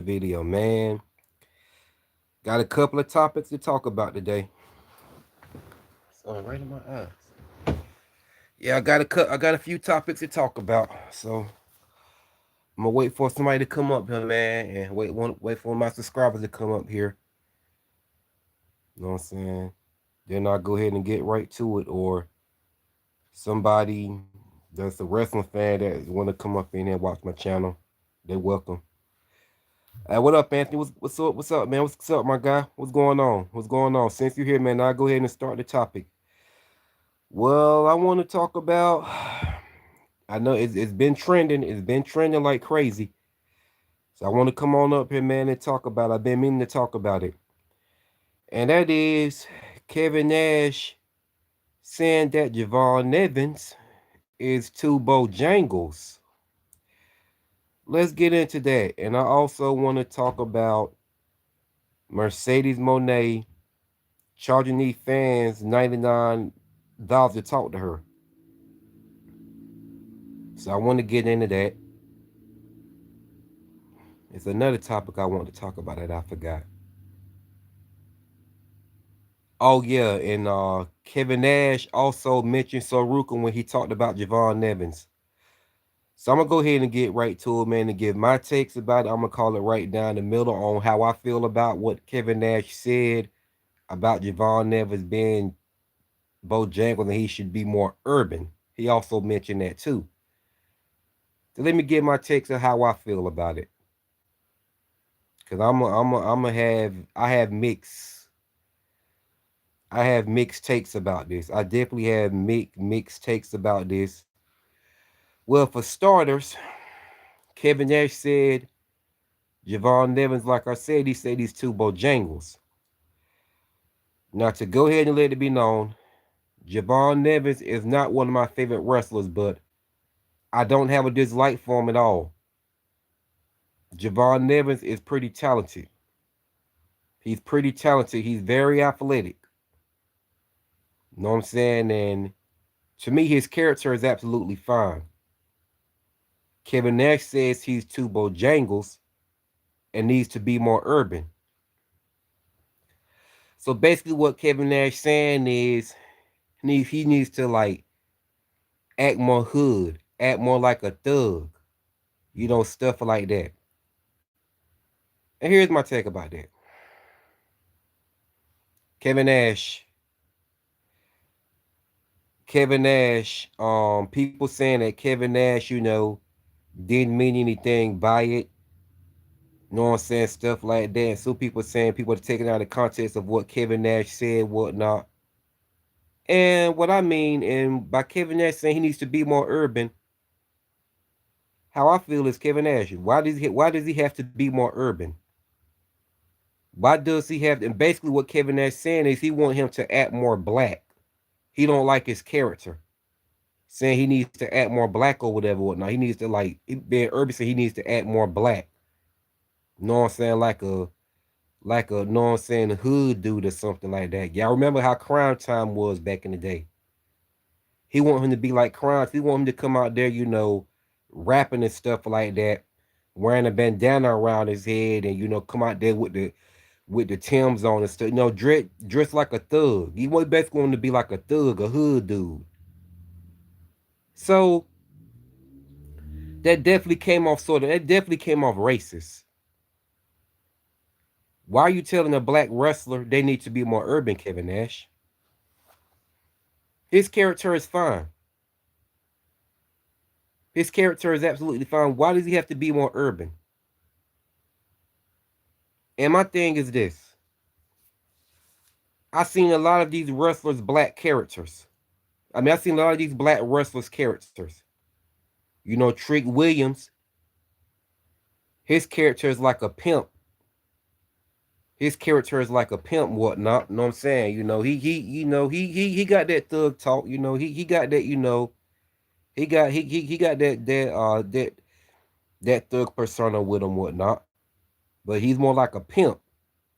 video, man. Got a couple of topics to talk about today. So right in my eyes. Yeah, I got a few topics to talk about. So I'm gonna wait for somebody to come up here, man, and wait for my subscribers to come up here. You know what I'm saying? Then I'll go ahead and get right to it. Or somebody that's a wrestling fan that wanna come up in here and watch my channel, they welcome. What up, Anthony? What's up? What's up, man? What's up, my guy? What's going on? What's going on? Since you're here, man, I'll go ahead and start the topic. Well, I want to talk about. I know it's been trending. It's been trending like crazy. So I want to come on up here, man, and talk about it. I've been meaning to talk about it. And that is Kevin Nash saying that Javon Evans is two Bojangles. Let's get into that. And I also want to talk about Mercedes Monet charging these fans $99 to talk to her. So I want to get into that. It's another topic I want to talk about that I forgot. Oh yeah, and Kevin Nash also mentioned Soruka when he talked about Javon Evans. So I'm gonna go ahead and get right to it, man, and give my takes about it. I'm gonna call it right down the middle on how I feel about what Kevin Nash said about Javon Evans being Bojangles and he should be more urban. He also mentioned that too. So let me get my takes on how I feel about it. Cause I'm a have I have mixed takes about this. I definitely have mixed takes about this. Well, for starters, Kevin Nash said Javon Evans, like I said, he said he's two Bojangles. Now to go ahead and let it be known, Javon Evans is not one of my favorite wrestlers, but I don't have a dislike for him at all. Javon Evans is pretty talented. He's pretty talented. He's very athletic. You know what I'm saying? And to me, his character is absolutely fine. Kevin Nash says he's too Bojangles and needs to be more urban. So basically, what Kevin Nash saying is he needs to like act more hood, act more like a thug, stuff like that. And here's my take about that. Kevin Nash, Kevin Nash, people saying that Kevin Nash, didn't mean anything by it. You know what I'm saying? Stuff like that. And some people saying people are taking out of the context of what Kevin Nash said, whatnot. And what I mean, and by Kevin Nash saying he needs to be more urban, how I feel is Kevin Nash. Why does he have to be more urban? Why does he have to, and basically what Kevin Nash saying is he want him to act more black. He don't like his character. Saying he needs to act more black or whatever, whatnot. He needs to being urban saying he needs to act more black. You know what I'm saying? You know what I'm saying, a hood dude or something like that. Y'all remember how Crime Time was back in the day? He want him to be like Crime. He want him to come out there, rapping and stuff like that, wearing a bandana around his head, and come out there with the Timbs on and stuff. Dress like a thug. He was basically wanting to be like a thug, a hood dude. So that definitely came off racist. Why are you telling a black wrestler they need to be more urban, Kevin Nash? His character is fine. His character is absolutely fine. Why does he have to be more urban? And my thing is this. I've seen a lot of these wrestlers' black characters. I've seen a lot of these black wrestlers' characters. Trick Williams, his character is like a pimp. His character is like a pimp, whatnot. You know what I'm saying? He got that thug talk. He got that. He got that thug persona with him, whatnot. But he's more like a pimp.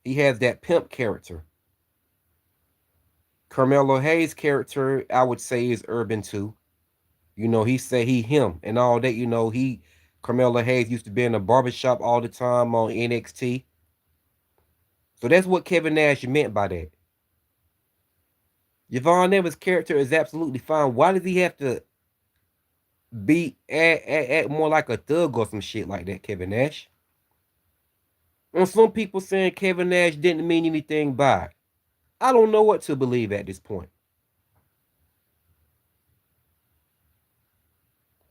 He has that pimp character. Carmelo Hayes' character, I would say, is urban too. He say he him and all that. He Carmelo Hayes used to be in the barbershop all the time on NXT. So that's what Kevin Nash meant by that. Javon Evans' character is absolutely fine. Why does he have to be act more like a thug or some shit like that, Kevin Nash? And some people saying Kevin Nash didn't mean anything by it. I don't know what to believe at this point.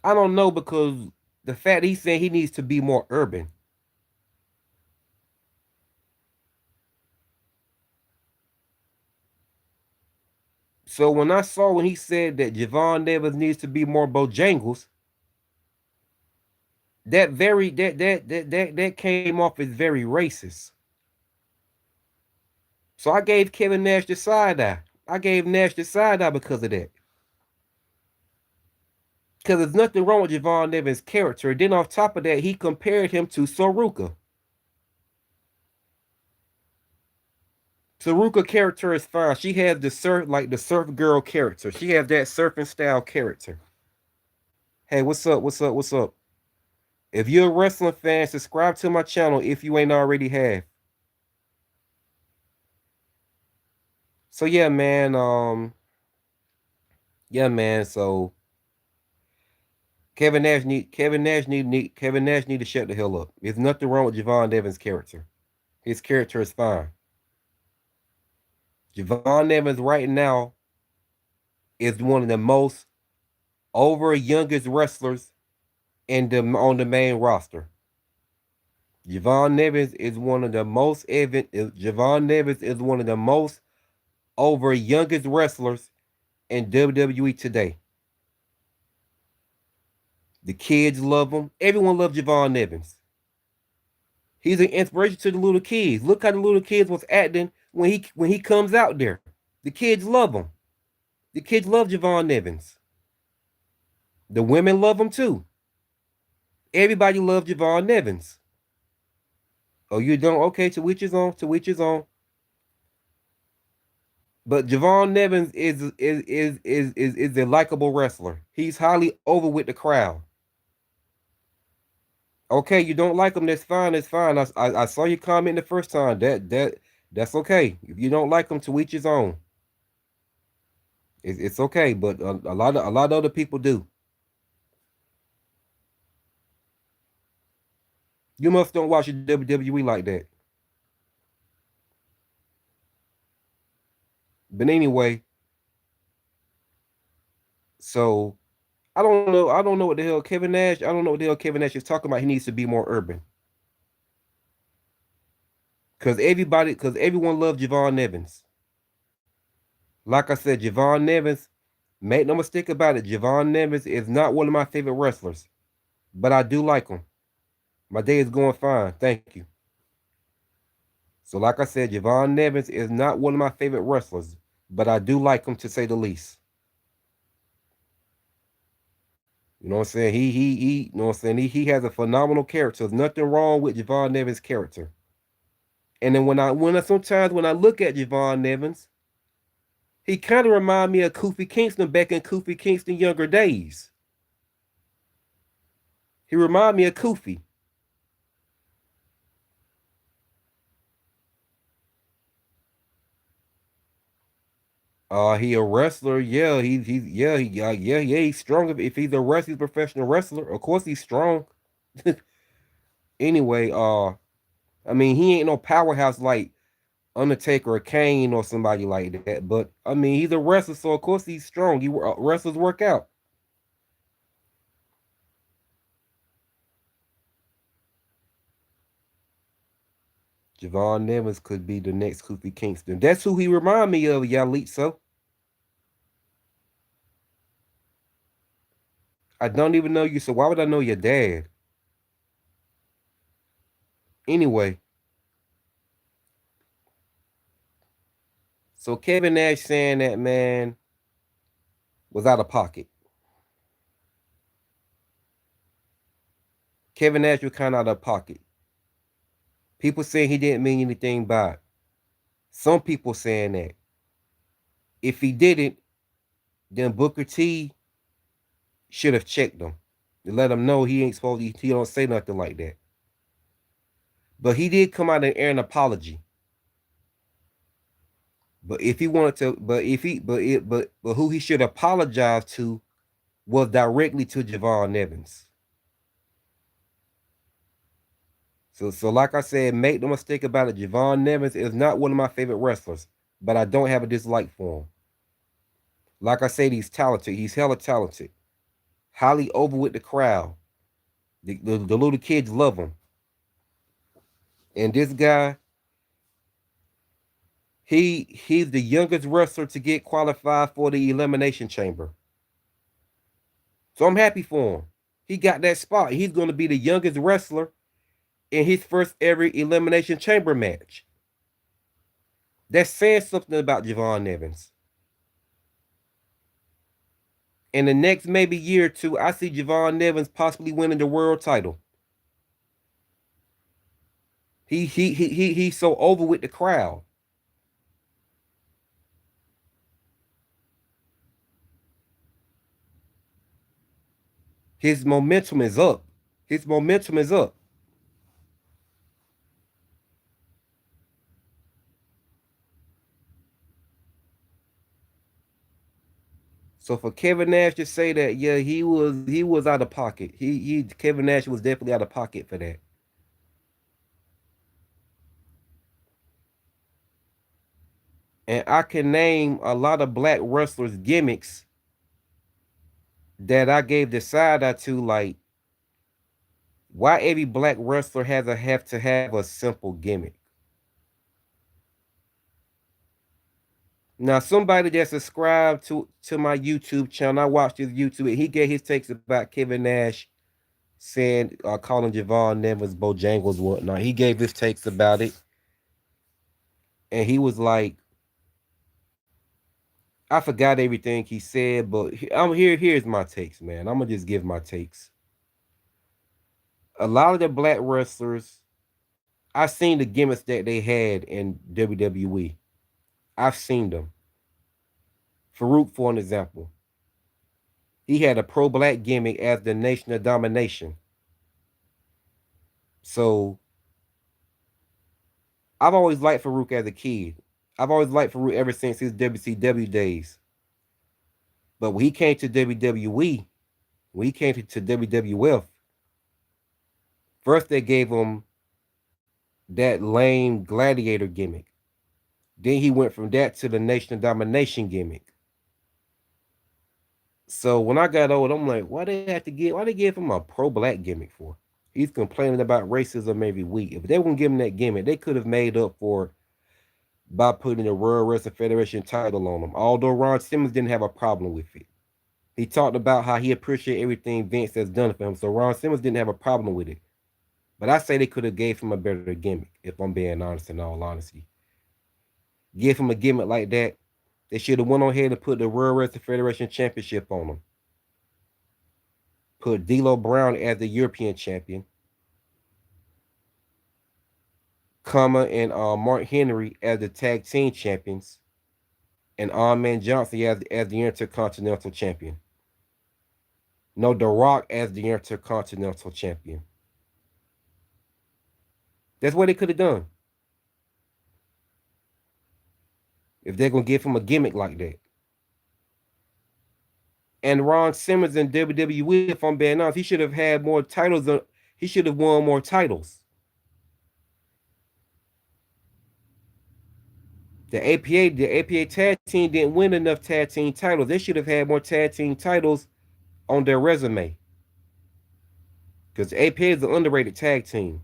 I don't know because the fact he's saying he needs to be more urban. So when he said that Javon Evans needs to be more Bojangles, that came off as very racist. So I gave Kevin Nash the side eye. I gave Nash the side eye because of that. Because there's nothing wrong with Javon Evans' character. Then on top of that, he compared him to Saruka. Saruka character is fine. She has the surf girl character. She has that surfing style character. Hey, what's up? What's up? What's up? If you're a wrestling fan, subscribe to my channel if you ain't already have. So yeah, man. Yeah, man. So Kevin Nash need to shut the hell up. There's nothing wrong with Javon Evans' character. His character is fine. Javon Evans right now is one of the most over youngest wrestlers on the main roster. Javon Evans is one of the most Javon Evans is one of the most over youngest wrestlers in WWE today. The kids love him. Everyone loves Javon Evans. He's an inspiration to the little kids. Look how the little kids was acting when he comes out there. The kids love him. The kids love Javon Evans. The women love him too. Everybody loves Javon Evans. Oh, you don't? Okay, to which is on. To which is on. But Javon Evans is a likable wrestler. He's highly over with the crowd. Okay, you don't like him. That's fine. That's fine. I saw your comment the first time. That's okay. If you don't like him, to each his own. It's okay. But a lot of other people do. You must don't watch the WWE like that. But anyway, so I don't know. I don't know what the hell Kevin Nash. I don't know what the hell Kevin Nash is talking about. He needs to be more urban. Because everyone loves Javon Evans. Like I said, Javon Evans, make no mistake about it, Javon Evans is not one of my favorite wrestlers. But I do like him. My day is going fine. Thank you. So like I said, Javon Evans is not one of my favorite wrestlers. But I do like him to say the least. You know what I'm saying? You know what I'm saying? He has a phenomenal character. There's nothing wrong with Javon Evans' character. And then sometimes when I look at Javon Evans, he kind of reminds me of Kofi Kingston back in Kofi Kingston younger days. He reminds me of Kofi. He a wrestler. Yeah, he's strong. If he's a wrestler, he's a professional wrestler. Of course, he's strong. Anyway, I mean, he ain't no powerhouse like Undertaker or Kane or somebody like that. But I mean, he's a wrestler, so of course he's strong. Wrestlers work out. Javon Evans could be the next Kofi Kingston. That's who he remind me of, Yalitzo. I don't even know you, so why would I know your dad? Anyway, so Kevin Nash saying that man was out of pocket. Kevin Nash was kind of out of pocket. People saying he didn't mean anything by it. Some people saying that. If he didn't, then Booker T should have checked him. to let him know he ain't supposed to, he don't say nothing like that. But he did come out and air an apology. But if he wanted to, but if he, but who he should apologize to was directly to Javon Evans. So like I said, make no mistake about it. Javon Evans is not one of my favorite wrestlers, but I don't have a dislike for him. Like I said, he's talented. He's hella talented. Highly over with the crowd. The little kids love him. And this guy, he's the youngest wrestler to get qualified for the Elimination Chamber. So I'm happy for him. He got that spot. He's going to be the youngest wrestler in his first ever Elimination Chamber match. That's saying something about Javon Evans. In the next maybe year or two, I see Javon Evans possibly winning the world title. He's so over with the crowd. His momentum is up. His momentum is up. So for Kevin Nash to say that, yeah, he was out of pocket. He Kevin Nash was definitely out of pocket for that. And I can name a lot of black wrestlers gimmicks that I gave the side eye to, like why every black wrestler have to have a simple gimmick. Now, somebody that subscribed to my YouTube channel, I watched his YouTube, and he gave his takes about Kevin Nash saying, calling Javon Evans Bojangels, whatnot. He gave his takes about it, and he was like, I forgot everything he said, but I'm here. Here's my takes, man. I'm gonna just give my takes. A lot of the black wrestlers, I've seen the gimmicks that they had in WWE. I've seen them. Farouk, for an example, he had a pro-black gimmick as the Nation of Domination. So I've always liked Farouk as a kid. I've always liked Farouk ever since his WCW days. But when he came to WWE, when he came to WWF, first they gave him that lame gladiator gimmick. Then he went from that to the Nation of Domination gimmick. So when I got old, I'm like, why they give him a pro-black gimmick for? He's complaining about racism every week. If they wouldn't give him that gimmick, they could have made up for it by putting the World Wrestling Federation title on him. Although Ron Simmons didn't have a problem with it. He talked about how he appreciated everything Vince has done for him. So Ron Simmons didn't have a problem with it. But I say they could have gave him a better gimmick, if I'm being honest, in all honesty. Give him a gimmick like that. They should have went on ahead and put the World Wrestling Federation Championship on him. Put D'Lo Brown as the European champion. And Mark Henry as the tag team champions. And Man Johnson as the Intercontinental champion. No, The Rock as the Intercontinental champion. That's what they could have done. If they're going to give him a gimmick like that. And Ron Simmons in WWE, if I'm being honest, he should have had more titles. He should have won more titles. The APA tag team didn't win enough tag team titles. They should have had more tag team titles on their resume. Because APA is an underrated tag team.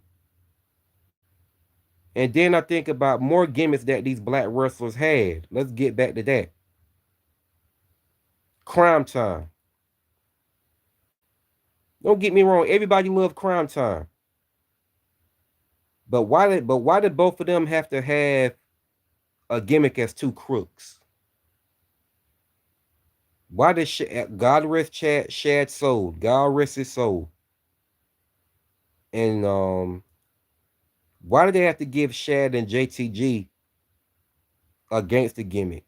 And then I think about more gimmicks that these black wrestlers had. Let's get back to that. Crime Time. Don't get me wrong, everybody loved Crime Time. But why did both of them have to have a gimmick as two crooks? Why did God rest Shad's soul? God rest his soul. And why did they have to give Shad and JTG against the gimmick?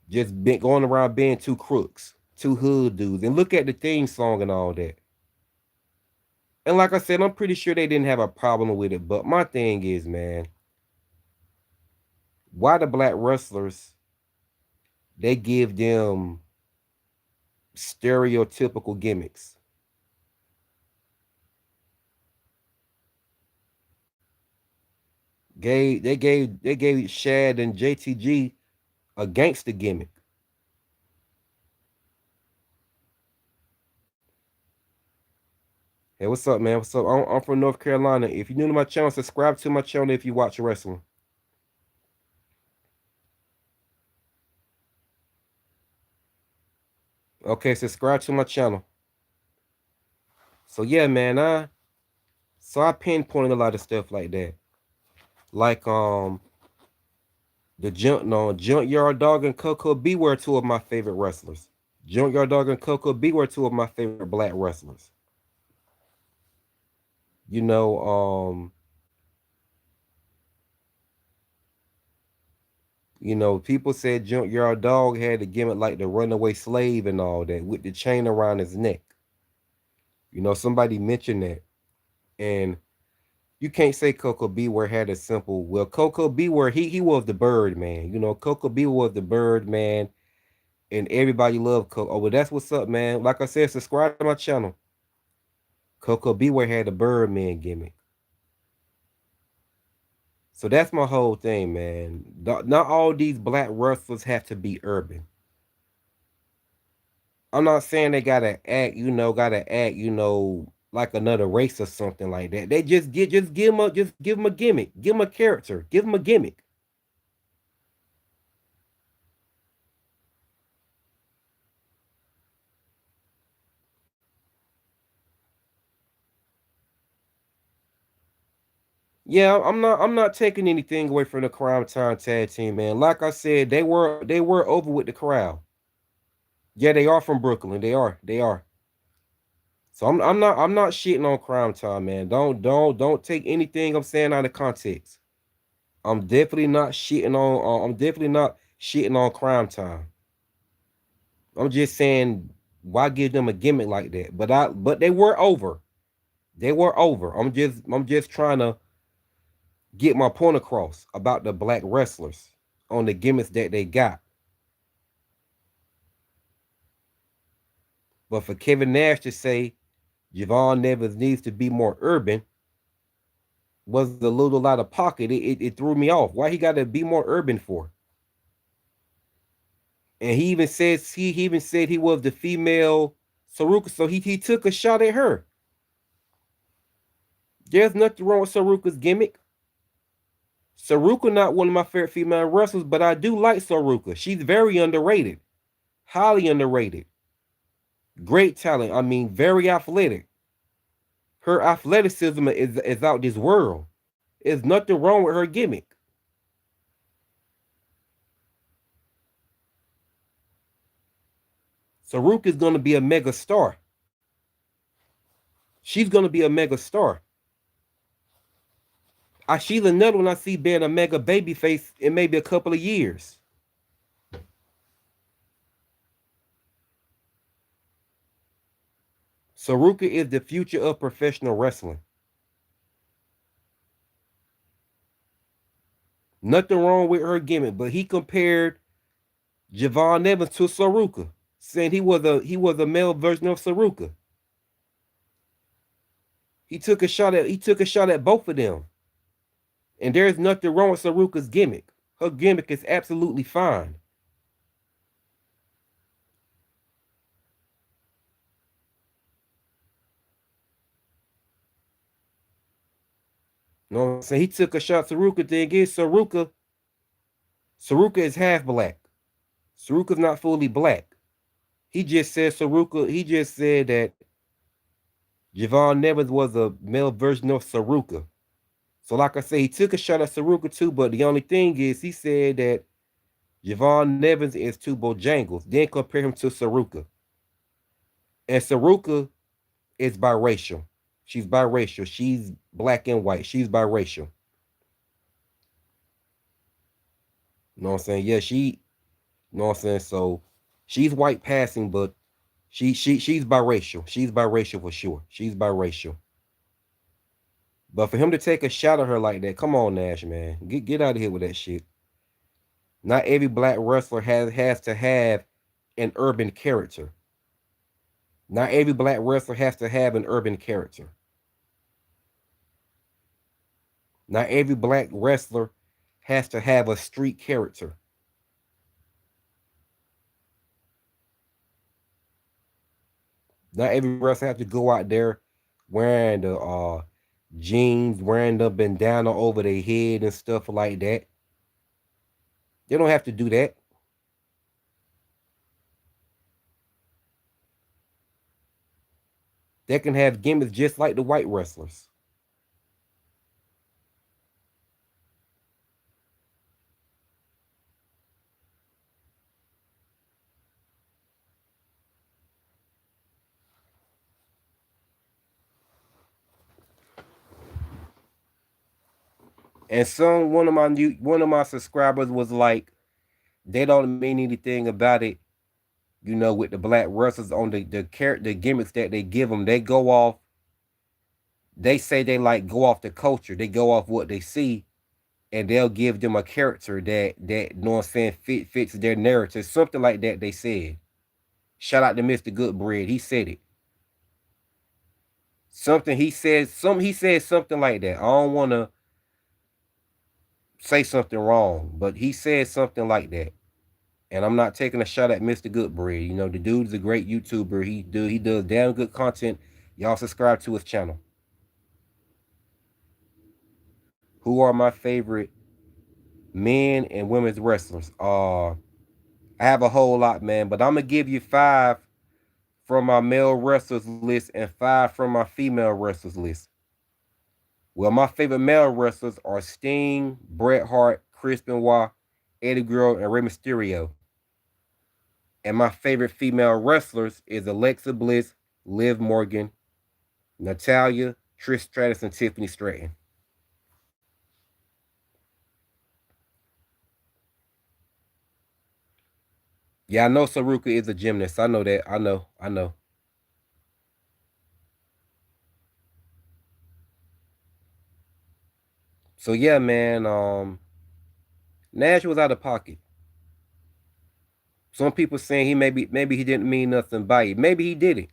Just going around being two crooks, two hood dudes. And look at the theme song and all that. And like I said, I'm pretty sure they didn't have a problem with it. But my thing is, man, why the black wrestlers, they give them stereotypical gimmicks? They gave Shad and JTG a gangster gimmick. Hey, what's up, man? What's up? I'm from North Carolina. If you're new to my channel, subscribe to my channel if you watch wrestling. Okay, subscribe to my channel. So yeah, man, I pinpointed a lot of stuff like that. Like the Junkyard Dog and Coco B were two of my favorite wrestlers. Junkyard Dog and Coco B were two of my favorite black wrestlers. You know, people said Junkyard Dog had a gimmick like the runaway slave and all that with the chain around his neck. Somebody mentioned that. And you can't say Coco Beware had a simple. Well, Coco Beware, he was the bird man. Coco Beware was the bird man, and everybody loved Coco. Oh, well, that's what's up, man. Like I said, subscribe to my channel. Coco Beware had the bird man gimmick. So that's my whole thing, man. Not all these black wrestlers have to be urban. I'm not saying they gotta act, like another race or something like that. They just give them a gimmick, give them a character, give them a gimmick. Yeah, I'm not taking anything away from the Crime Time tag team, man. Like I said, they were over with the crowd. Yeah, they are from Brooklyn. They are. So I'm not shitting on Crime Time, man. Don't take anything I'm saying out of context. I'm definitely not shitting on Crime Time. I'm just saying, why give them a gimmick like that? But they were over. They were over. I'm just trying to get my point across about the black wrestlers on the gimmicks that they got. But for Kevin Nash to say Javon Nevins needs to be more urban was a little out of pocket. It threw me off. Why he got to be more urban for? And he even said he was the female Saruka, so he took a shot at her. There's nothing wrong with Saruka's gimmick. Saruka not one of my favorite female wrestlers, but I do like Saruka. She's very underrated, highly underrated. Great talent. I mean, very athletic. Her athleticism is out this world. There's nothing wrong with her gimmick. Saruka is going to be a mega star. She's going to be a mega star. She's another one I see being a mega baby face in maybe a couple of years. Saruka is the future of professional wrestling. Nothing wrong with her gimmick, but he compared Javon Evans to Saruka, saying he was a male version of Saruka. He took a shot at both of them. And there's nothing wrong with Saruka's gimmick. Her gimmick is absolutely fine. You know what I'm saying? He took a shot. Saruka thing is Saruka is half black. Saruka's not fully black. He just said that Javon Nevins was a male version of Saruka. So like I said, he took a shot at Saruka too, but the only thing is he said that Javon Nevins is two Bojangles, then compare him to Saruka. And Saruka is biracial. She's biracial. She's black and white. She's biracial. You know what I'm saying? Yeah, you know what I'm saying? So she's white passing, but she's biracial. She's biracial for sure. She's biracial. But for him to take a shot at her like that, come on, Nash, man. Get out of here with that shit. Not every black wrestler has to have an urban character. Not every black wrestler has to have an urban character. Not every black wrestler has to have a street character. Not every wrestler has to go out there wearing the jeans, wearing the bandana over their head and stuff like that. They don't have to do that. They can have gimmicks just like the white wrestlers. And one of my subscribers was like, they don't mean anything about it, with the black wrestlers on the gimmicks that they give them. They go off. They say they like go off the culture. They go off what they see, and they'll give them a character that you know what I'm saying fits their narrative, something like that. They said. Shout out to Mr. Goodbread. He said it. Something he said something like that. I don't want to say something wrong, but he said something like that. And I'm not taking a shot at Mr. Goodbread. The dude's a great YouTuber. He does damn good content. Y'all subscribe to his channel. Who are my favorite men and women's wrestlers? I have a whole lot, man, but I'm gonna give you 5 from my male wrestlers list and 5 from my female wrestlers list. Well, my favorite male wrestlers are Sting, Bret Hart, Chris Benoit, Eddie Guerrero, and Rey Mysterio. And my favorite female wrestlers is Alexa Bliss, Liv Morgan, Natalya, Trish Stratus, and Tiffany Stratton. Yeah, I know Saruka is a gymnast. I know that. I know. So yeah, man. Nash was out of pocket. Some people saying maybe he didn't mean nothing by it. Maybe he did it.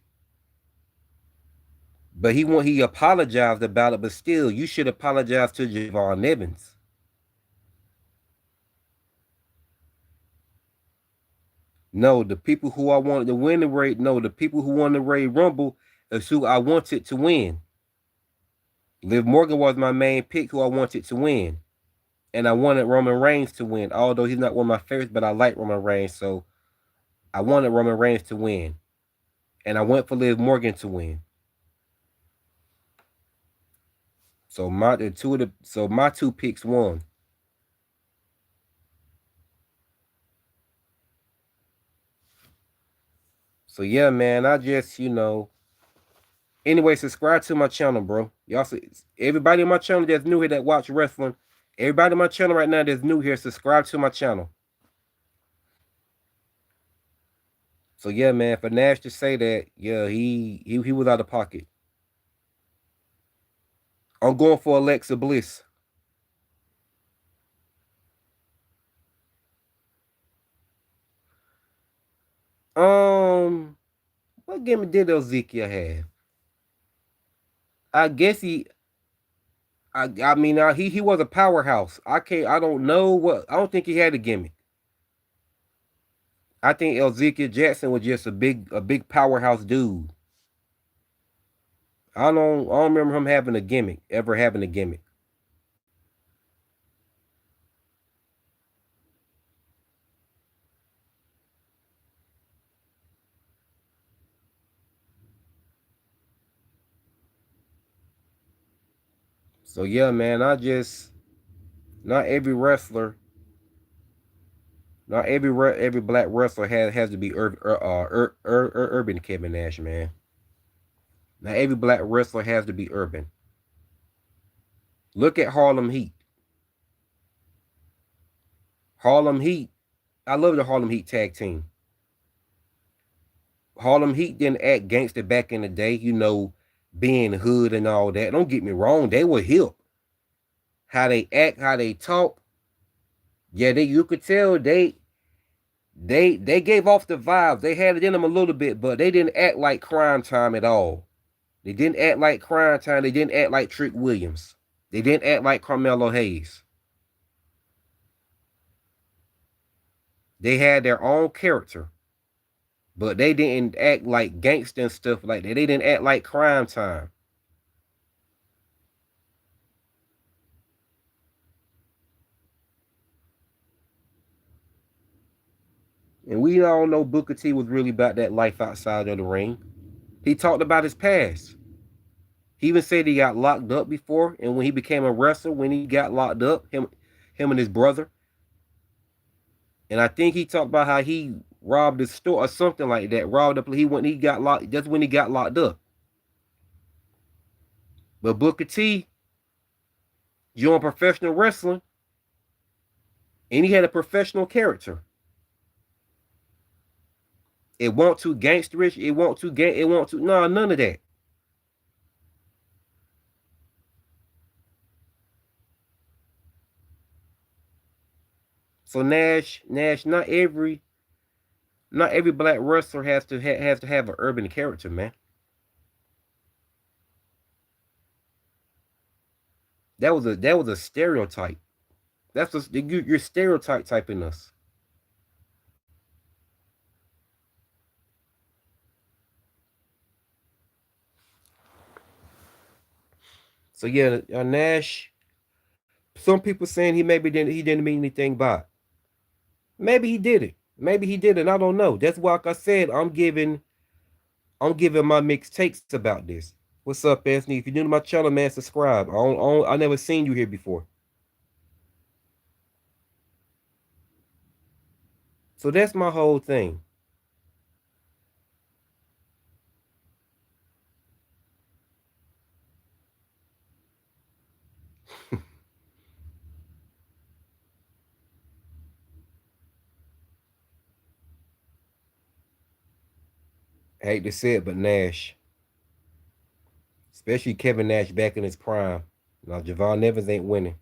But he apologized about it. But still, you should apologize to Javon Evans. No, the people who I wanted to win the raid. No, the people who won the raid Rumble is who I wanted to win. Liv Morgan was my main pick, who I wanted to win, and I wanted Roman Reigns to win. Although he's not one of my favorites, but I like Roman Reigns, so I wanted Roman Reigns to win, and I went for Liv Morgan to win. So my two picks won. So yeah, man, I just Anyway, subscribe to my channel, bro. Y'all see everybody on my channel that's new here that watch wrestling. Everybody on my channel right now that's new here, subscribe to my channel. So yeah, man, for Nash to say that, yeah, he was out of pocket. I'm going for Alexa Bliss. Um, what gimmick did Ezekiel have? I guess I mean, he was a powerhouse. I don't know what. I don't think he had a gimmick. I think Ezekiel Jackson was just a big powerhouse dude. I don't remember him having a gimmick, ever having a gimmick. So yeah, man, not every wrestler, not every black wrestler has to be urban Kevin Nash, man. Not every black wrestler has to be urban. Look at Harlem Heat. Harlem Heat. I love the Harlem Heat tag team. Harlem Heat didn't act gangster back in the day. being hood and all that. Don't get me wrong, they were hip. How they act, how they talk. Yeah, they you could tell they gave off the vibes. They had it in them a little bit, but they didn't act like Crime Time at all. They didn't act like Crime Time. They didn't act like Trick Williams. They didn't act like Carmelo Hayes. They had their own character, but they didn't act like gangster and stuff like that. They didn't act like Crime Time. And we all know Booker T was really about that life outside of the ring. He talked about his past. He even said he got locked up before, and when he became a wrestler, when he got locked up, him and his brother. And I think he talked about how he robbed the store or something like that. Robbed up. He got locked. That's when he got locked up. But Booker T joined professional wrestling, and he had a professional character. It want to gangsterish. It want to gang. It want to no none of that. So Nash, not every black wrestler has to have an urban character, man. That was a stereotype. That's what you're stereotype typing us. So yeah, Nash. Some people saying he didn't mean anything by it. Maybe he did it. Maybe he didn't. I don't know. That's why, like I said, I'm giving my mixed takes about this. What's up, Anthony? If you're new to my channel, man, subscribe. I never seen you here before. So that's my whole thing. I hate to say it, but Nash, especially Kevin Nash back in his prime. Now Javon Evans ain't winning.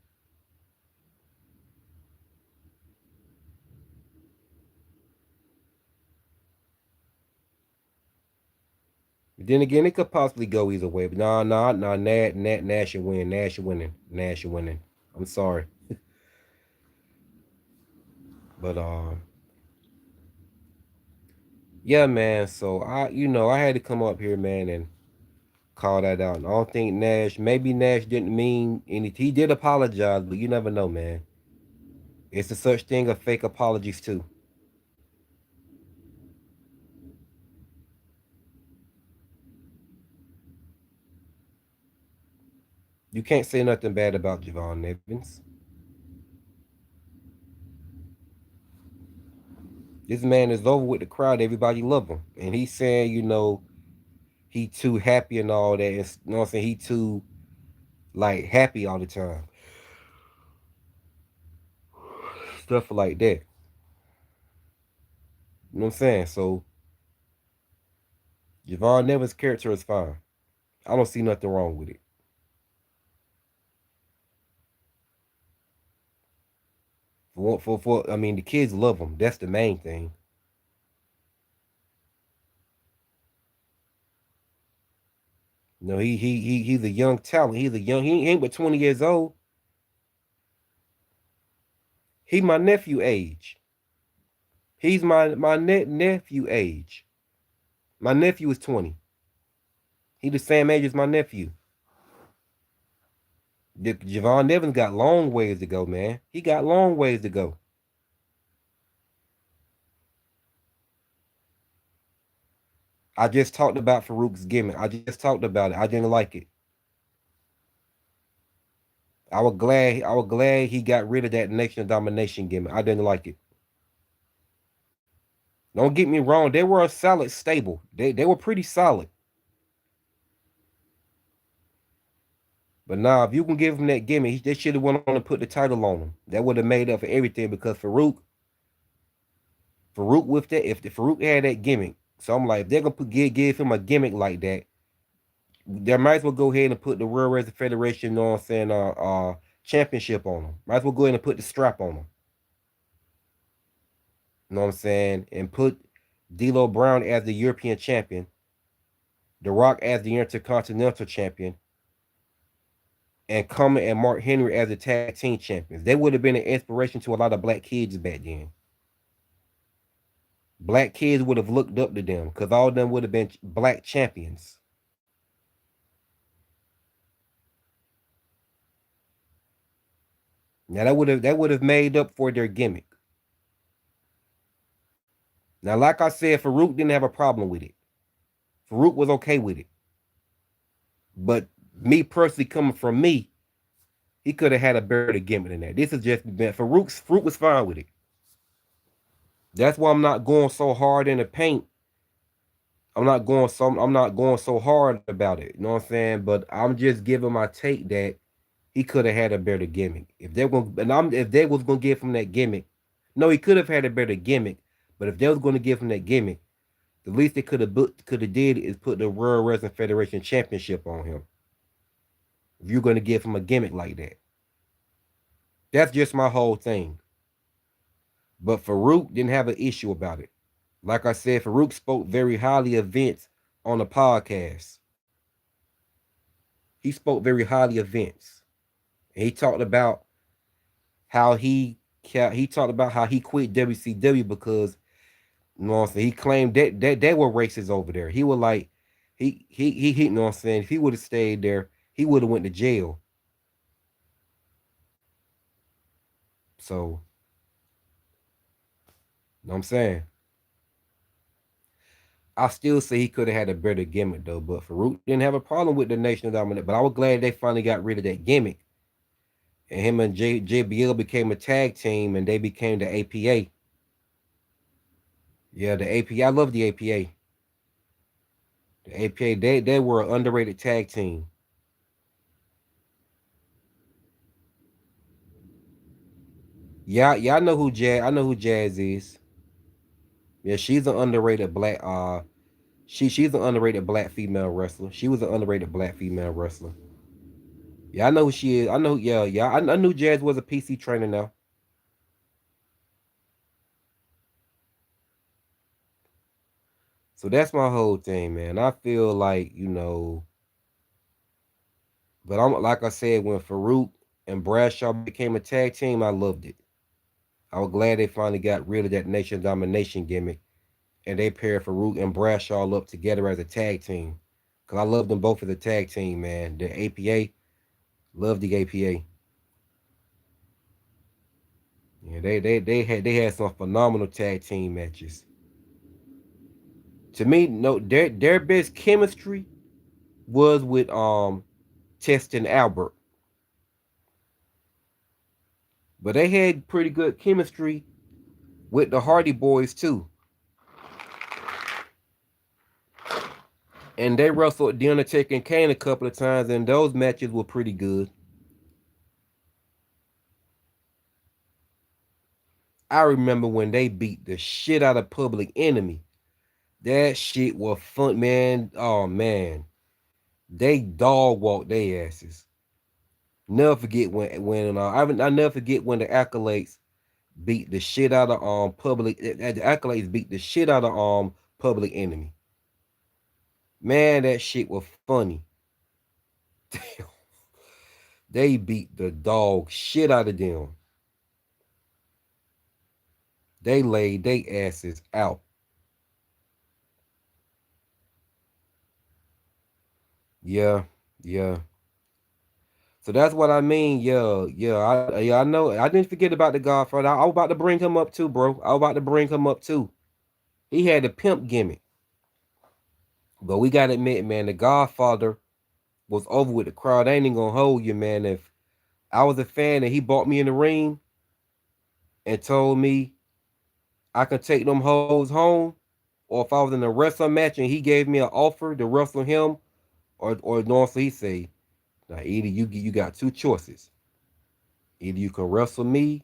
But then again, it could possibly go either way. But nah. Nash should win. Nash should winning. Nash should winning. I'm sorry, but yeah, man. So I had to come up here, man, and call that out. And I don't think maybe Nash didn't mean anything. He did apologize, but you never know, man. It's a such thing of fake apologies too. You can't say nothing bad about Javon Evans. This man is over with the crowd. Everybody love him, and he's saying, he too happy and all that. And, you know what I'm saying? He too like happy all the time. Stuff like that. You know what I'm saying? So Javon Evans' character is fine. I don't see nothing wrong with it. I mean, the kids love him. That's the main thing. He's a young talent. He ain't but 20 years old. He my nephew age. He's my nephew age. My nephew is 20. He the same age as my nephew. Javon Evans got long ways to go, man. He got long ways to go. I just talked about Farouk's gimmick. I just talked about it. I didn't like it. I was glad he got rid of that nation domination gimmick. I didn't like it. Don't get me wrong, they were a solid stable. They were pretty solid. But now, if you can give him that gimmick, they should have went on and put the title on him. That would have made up for everything because Farouk with that, if the Farouk had that gimmick, so I'm like, if they're gonna give him a gimmick like that, They might as well go ahead and put the World Wrestling Federation, you know what I'm saying, championship on them. Might as well go ahead and put the strap on them. You know what I'm saying? And put D'Lo Brown as the European champion, The Rock as the Intercontinental champion, and Common and Mark Henry as the tag team champions. They would have been an inspiration to a lot of black kids back then. Black kids would have looked up to them because all of them would have been black champions. Now that would have made up for their gimmick. Now, like I said, Farouk didn't have a problem with it. Farouk was okay with it. But me personally, coming from me, he could have had a better gimmick than that. This is just been Farouk was fine with it. That's why I'm not going so hard in the paint. I'm not going so hard about it. You know what I'm saying? But I'm just giving my take that he could have had a better gimmick. If they was gonna give him that gimmick, no, he could have had a better gimmick. But if they was gonna give him that gimmick, the least they could have did is put the World Wrestling Federation Championship on him. If you're gonna give him a gimmick like that, that's just my whole thing. But Farouk didn't have an issue about it. Like I said, Farouk spoke very highly of Vince on the podcast. He spoke very highly of Vince. And he talked about how he talked about how he quit WCW because, you know what I'm saying, he claimed that they were racist over there. He was like he you know what I'm saying, if he would have stayed there, he would have went to jail. So, you know what I'm saying? I still say he could have had a better gimmick though, but Farouk didn't have a problem with the Nation of Dominant. But I was glad they finally got rid of that gimmick. And him and JBL became a tag team and they became the APA. Yeah, the APA. I love the APA. The APA, they were an underrated tag team. Yeah, yeah, I know who Jazz is. Yeah, she's an underrated black she's an underrated black female wrestler. She was an underrated black female wrestler. Yeah, I know who she is. I know, I knew Jazz was a PC trainer now. So that's my whole thing, man. I feel like, but I'm like I said, when Farouk and Bradshaw became a tag team, I loved it. I was glad they finally got rid of that nation domination gimmick and they paired Farouk and Bradshaw up together as a tag team. Cause I love them both as a tag team, man. The APA, love the APA. Yeah, they had some phenomenal tag team matches. To me, no, their best chemistry was with Test and Albert, but they had pretty good chemistry with the Hardy Boys too. And they wrestled The Undertaker and Kane a couple of times, and those matches were pretty good. I remember when they beat the shit out of Public Enemy. That shit was fun, man. Oh man, they dog walked their asses. Never forget I never forget when the accolades beat the shit out of the accolades beat the shit out of Public Enemy. Man, that shit was funny. They beat the dog shit out of them. They laid their asses out. Yeah, yeah. So that's what I mean. Yeah, yeah. I know. I didn't forget about the Godfather. I was about to bring him up too, bro. I was about to bring him up too. He had the pimp gimmick, but we gotta admit, man, the Godfather was over with the crowd. I ain't even gonna hold you, man. If I was a fan and he brought me in the ring and told me I could take them hoes home, or if I was in a wrestling match and he gave me an offer to wrestle him, or normally he say, now either you got two choices. Either you can wrestle me,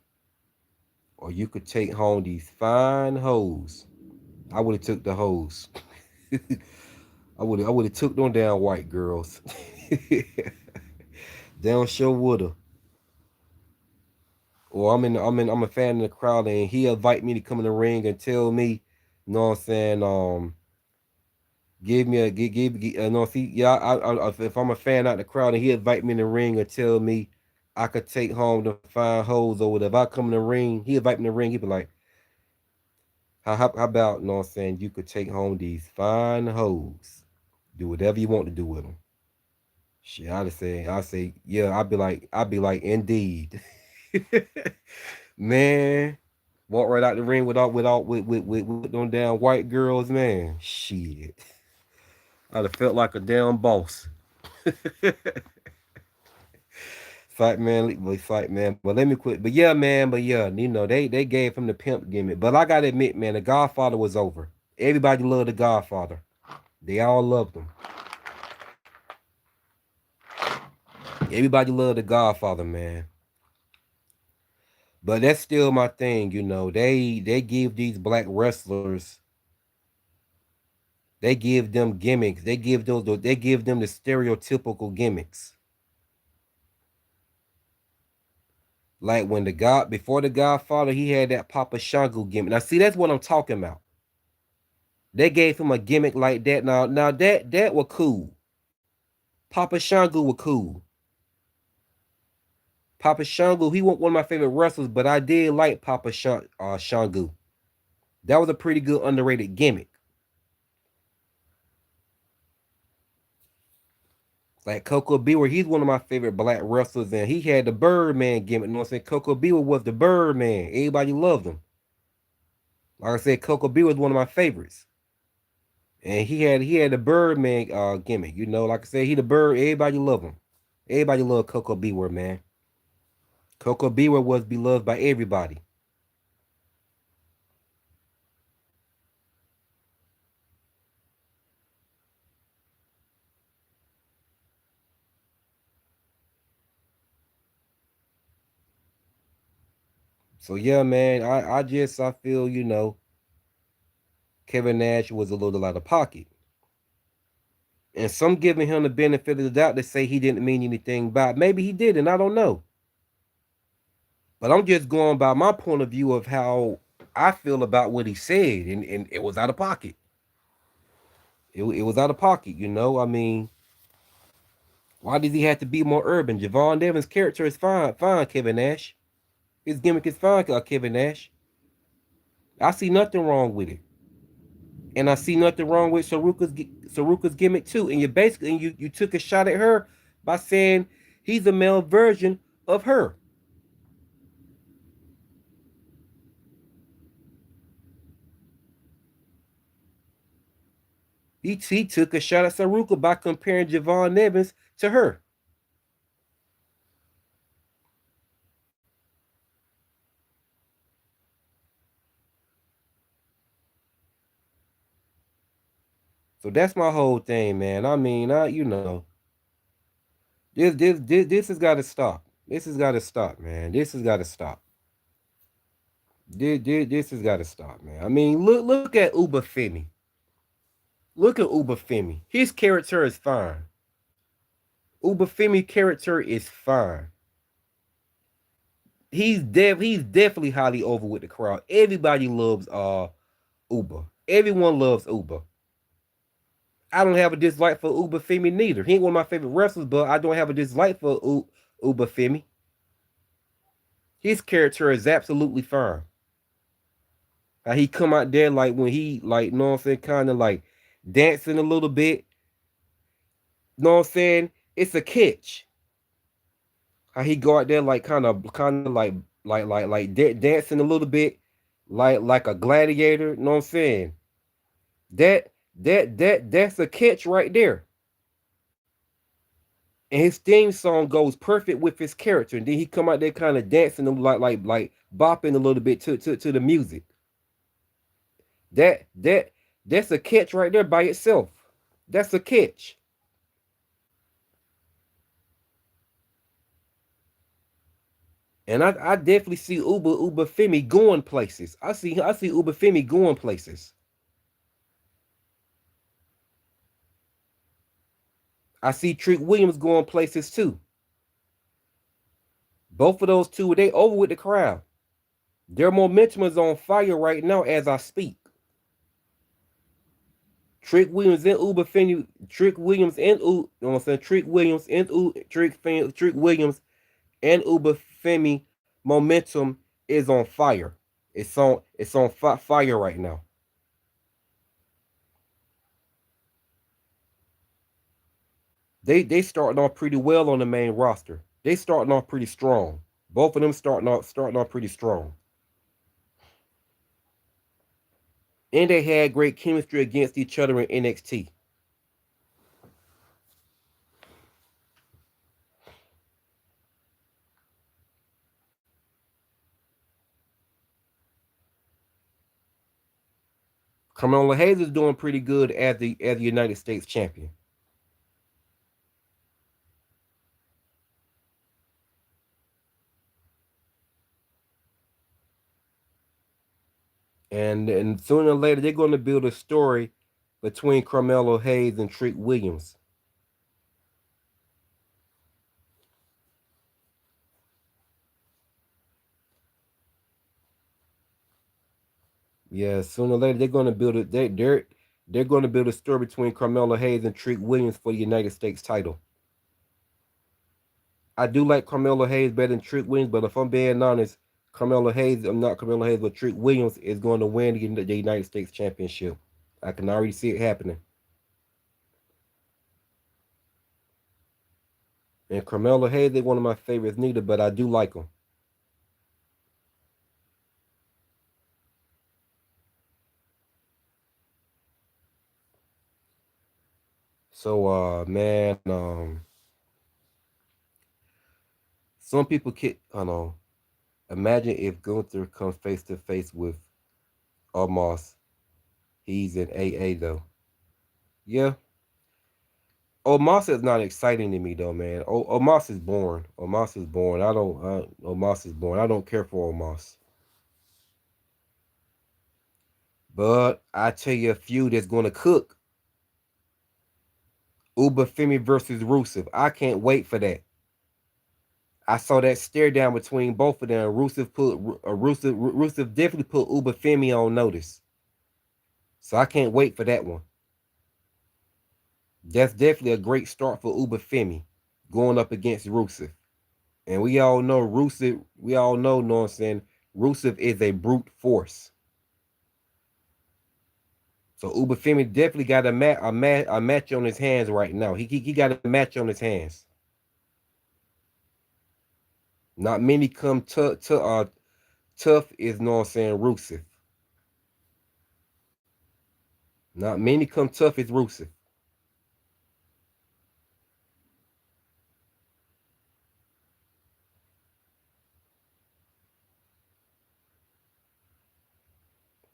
or you could take home these fine hoes. I would have took the hoes. I would have took them down white girls. Down sure woulda. Or I'm a fan of the crowd and he invite me to come in the ring and tell me, you know what I'm saying, give me a give no see yeah if I'm a fan out the crowd and he invite me in the ring and tell me I could take home the fine hoes or whatever. I come in the ring, he invite me in the ring, he be like, how about, you know what I'm saying, you could take home these fine hoes. Do whatever you want to do with them. Shit, I say, yeah, I'd be like, indeed. Man, walk right out the ring with them damn white girls, man. Shit. I'd have felt like a damn boss. Fight man. But let me quit. But yeah, man, but yeah, they gave him the pimp gimmick. But I gotta admit, man, the Godfather was over. Everybody loved the Godfather. They all loved him. Everybody loved the Godfather, man. But that's still my thing, They give these black wrestlers, they give them gimmicks. They give them the stereotypical gimmicks. Like when the God before the Godfather, he had that Papa Shango gimmick. Now, see, that's what I'm talking about. They gave him a gimmick like that. Now that was cool. Papa Shango was cool. Papa Shango, he wasn't one of my favorite wrestlers, but I did like Shango. That was a pretty good underrated gimmick. Like Coco Beware, he's one of my favorite black wrestlers, and he had the Birdman gimmick. You know what I'm saying? Coco Beware was the Birdman. Everybody loved him. Like I said, Coco Beware was one of my favorites. And he had the Birdman gimmick. Like I said, he the bird. Everybody love him. Everybody love Coco Beware, man. Coco Beware was beloved by everybody. So yeah, man, I feel, Kevin Nash was a little out of pocket. And some giving him the benefit of the doubt to say he didn't mean anything by it. Maybe he didn't, I don't know. But I'm just going by my point of view of how I feel about what he said, and it was out of pocket. It was out of pocket, I mean, why does he have to be more urban? Javon Devon's character is fine, Kevin Nash. His gimmick is fine, Kevin Nash. I see nothing wrong with it. And I see nothing wrong with Saruka's gimmick too. And you took a shot at her by saying he's a male version of her. He took a shot at Saruka by comparing Javon Evans to her. So that's my whole thing, man. I mean, this has got to stop. This has got to stop, man. This has got to stop. This has got to stop, man. I mean, look at Uber Femi. Look at Uber Femi. His character is fine. Uber Femi character is fine. He's definitely highly over with the crowd. Everybody loves Uber. Everyone loves Uber. I don't have a dislike for Uber Femi neither. He ain't one of my favorite wrestlers, but I don't have a dislike for Uber Femi. His character is absolutely fine. How he come out there like when he like, you know what I'm saying, kind of like dancing a little bit. You know what I'm saying? It's a catch. How he go out there like kind of like dancing a little bit, like a gladiator. You know what I'm saying? That that's a catch right there. And his theme song goes perfect with his character. And then he come out there kind of dancing like bopping a little bit to the music. That's a catch right there by itself. That's a catch. And I definitely see Uber Femi going places. I see Uber Femi going places. I see Trick Williams going places too. Both of those two, they over with the crowd. Their momentum is on fire right now as I speak. Trick Williams and Uber Femi, Trick Williams and U, you know what I'm saying? Trick Williams and Trick Williams and Uber Femi momentum is on fire. It's on fire right now. They starting off pretty well on the main roster. They starting off pretty strong. Both of them starting off pretty strong. And they had great chemistry against each other in NXT. Carmelo Hayes is doing pretty good as the United States champion. And sooner or later they're going to build a story between Carmelo Hayes and Trick Williams. Yeah, sooner or later they're going to build it. They're going to build a story between Carmelo Hayes and Trick Williams for the United States title. I do like Carmelo Hayes better than Trick Williams, but if I'm being honest, Carmelo Hayes, I'm not Carmelo Hayes, but Trick Williams is going to win the United States Championship. I can already see it happening. And Carmelo Hayes is one of my favorites neither, but I do like him. So man, some people can I don't know. Imagine if Gunther comes face to face with Omos. He's in AA though. Yeah. Omos is not exciting to me though, man. Omos is boring. Omos is boring. Omos is boring. I don't care for Omos. But I tell you a few that's gonna cook. Uber Femi versus Rusev. I can't wait for that. I saw that stare down between both of them. Rusev definitely put Uber Femi on notice. So I can't wait for that one. That's definitely a great start for Uber Femi going up against Rusev. And we all know Rusev, know what I'm saying? Rusev is a brute force. So Uber Femi definitely got a match on his hands right now. He got a match on his hands. Not many come tough is know what I'm saying Rusev. Not many come tough as Rusev.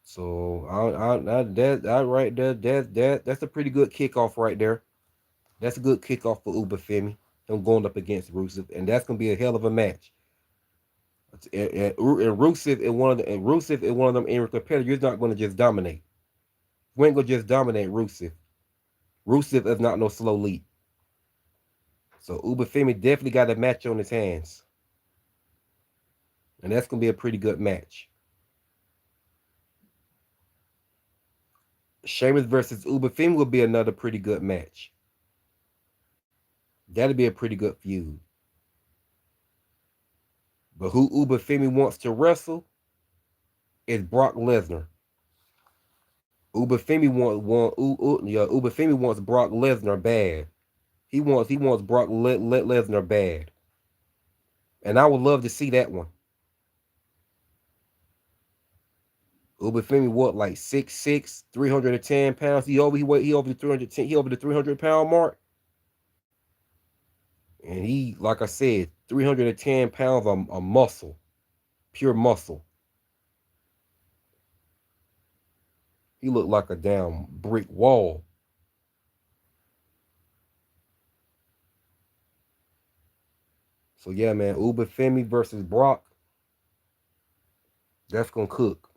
So that right there, that's a pretty good kickoff right there. That's a good kickoff for Uber Femi. Him going up against Rusev, and that's gonna be a hell of a match. And Rusev is one of them in competitors. You're not gonna just dominate. You ain't gonna just dominate Rusev. Rusev is not no slow lead. So Uber Femi definitely got a match on his hands, and that's gonna be a pretty good match. Sheamus versus Uber Femi will be another pretty good match. That'll be a pretty good feud. But who Uber Femi wants to wrestle is Brock Lesnar. Uber Femi Uber Femi wants Brock Lesnar bad. He wants Brock Lesnar bad, and I would love to see that one. Uber Femi what like 6'6", 310 pounds. He over the 310. He over the 300 pound mark, and he like I said 310 pounds of muscle, pure muscle. He looked like a damn brick wall. So yeah, man, Uber Femi versus Brock. That's gonna cook.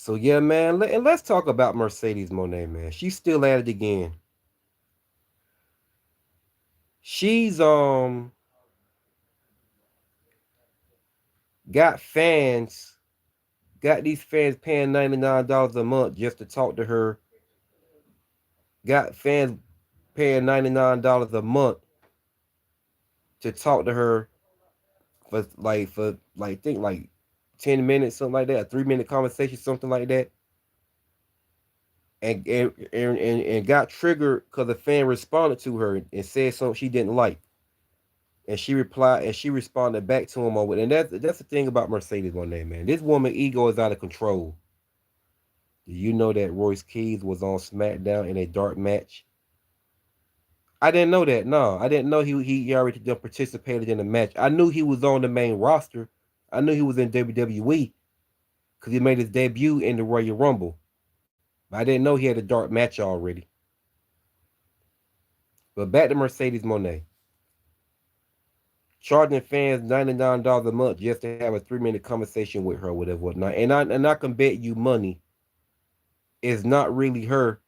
So yeah, man, and let's talk about Mercedes Monet, man. She's still at it again. She's got fans, got these fans paying $99 a month just to talk to her. Got fans paying $99 a month to talk to her for think like 10 minutes, something like that, a 3 minute conversation, something like that. And got triggered because a fan responded to her and said something she didn't like. And she replied and she responded back to him on it. And that's the thing about Mercedes one day, man. This woman ego is out of control. Do you know that Royce Keys was on SmackDown in a dark match? I didn't know that. No, I didn't know he already participated in the match. I knew he was on the main roster. I knew he was in WWE because he made his debut in the Royal Rumble. But I didn't know he had a dark match already. But back to Mercedes Monet. Charging fans $99 a month just to have a 3 minute conversation with her, whatever, whatnot. And I can bet you money it's not really her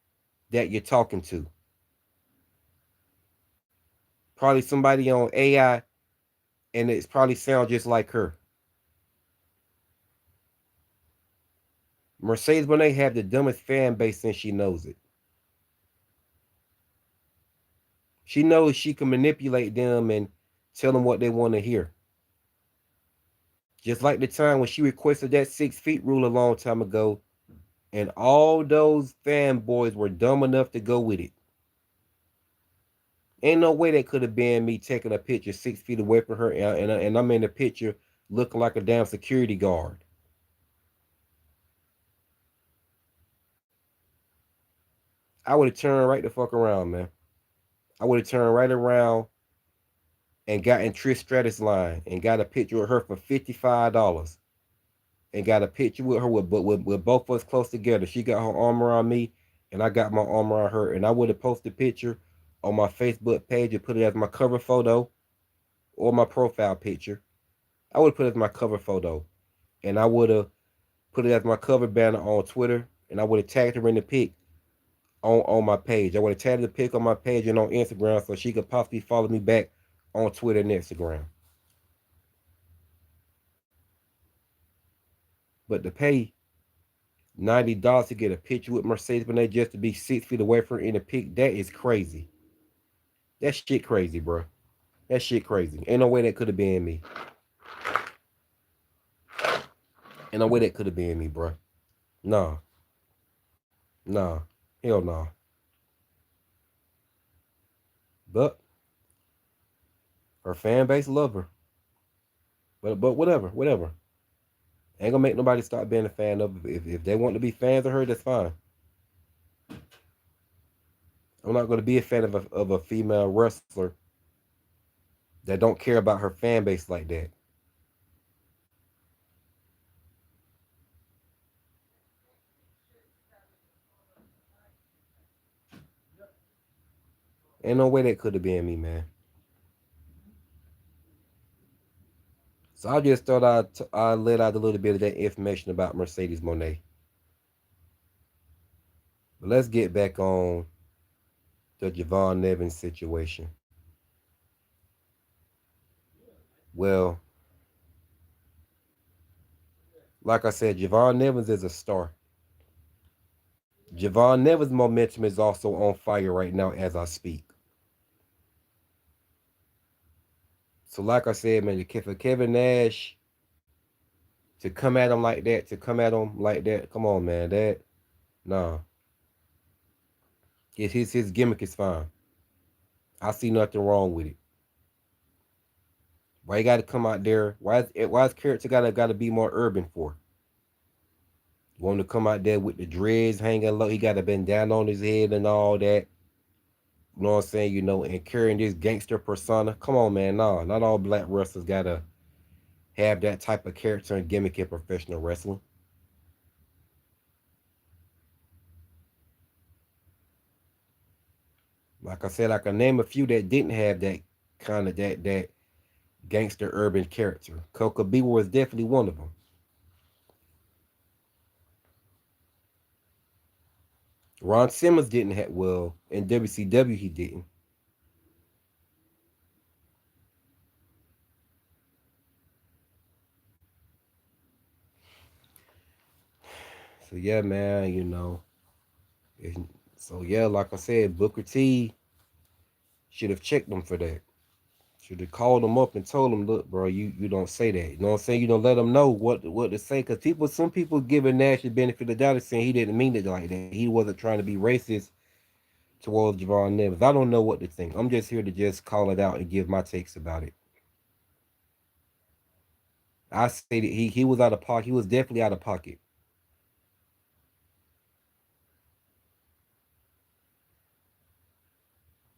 that you're talking to. Probably somebody on AI, and it probably sounds just like her. Mercedes Monet have the dumbest fan base and she knows it. She knows she can manipulate them and tell them what they want to hear. Just like the time when she requested that 6 feet rule a long time ago, and all those fanboys were dumb enough to go with it. Ain't no way that could have been me taking a picture 6 feet away from her, and I'm in the picture looking like a damn security guard. I would have turned right the fuck around, man. I would have turned right around and got in Trish Stratus line and got a picture of her for $55 and got a picture with her with both of us close together. She got her arm around me and I got my arm around her, and I would have posted a picture on my Facebook page and put it as my cover photo or my profile picture. I would have put it as my cover photo, and I would have put it as my cover banner on Twitter, and I would have tagged her in the pic on my page. I would have tagged the pic on my page and on Instagram so she could possibly follow me back on Twitter and Instagram. But to pay $90 to get a picture with Mercedes Benay just to be 6 feet away from her in the pic, that is crazy. That shit crazy, bro. That shit crazy. Ain't no way that could have been me. Ain't no way that could have been me, bro. Nah. Nah. Hell nah. But her fan base love her. But whatever. Ain't gonna make nobody stop being a fan of her. If they want to be fans of her, that's fine. I'm not gonna be a fan of a female wrestler that don't care about her fan base like that. Ain't no way that could have been me, man. So I just thought I'd let out a little bit of that information about Mercedes Monet. But let's get back on the Javon Nevins situation. Well, like I said, Javon Nevins is a star. Javon Nevins' momentum is also on fire right now as I speak. So, like I said, man, for Kevin Nash to come at him like that, come on, man, nah, his gimmick is fine. I see nothing wrong with it. Why you got to come out there? Why his character gotta be more urban for? You want to come out there with the dreads hanging low? He got a bandana on his head and all that. You know what I'm saying? And carrying this gangster persona. Come on, man. Nah, not all black wrestlers gotta have that type of character and gimmick in professional wrestling. Like I said, I can name a few that didn't have that kind of that gangster urban character. Coca Beaver was definitely one of them. Ron Simmons didn't have well in WCW. He didn't. So yeah, man. So yeah, like I said, Booker T should have checked him for that. Should have called him up and told him, look, bro, you don't say that. You know what I'm saying? You don't let him know what to say. Cause some people giving Nash the benefit of the doubt, saying he didn't mean it like that. He wasn't trying to be racist towards Javon Nevins. I don't know what to think. I'm just here to just call it out and give my takes about it. I say that he was out of pocket. He was definitely out of pocket.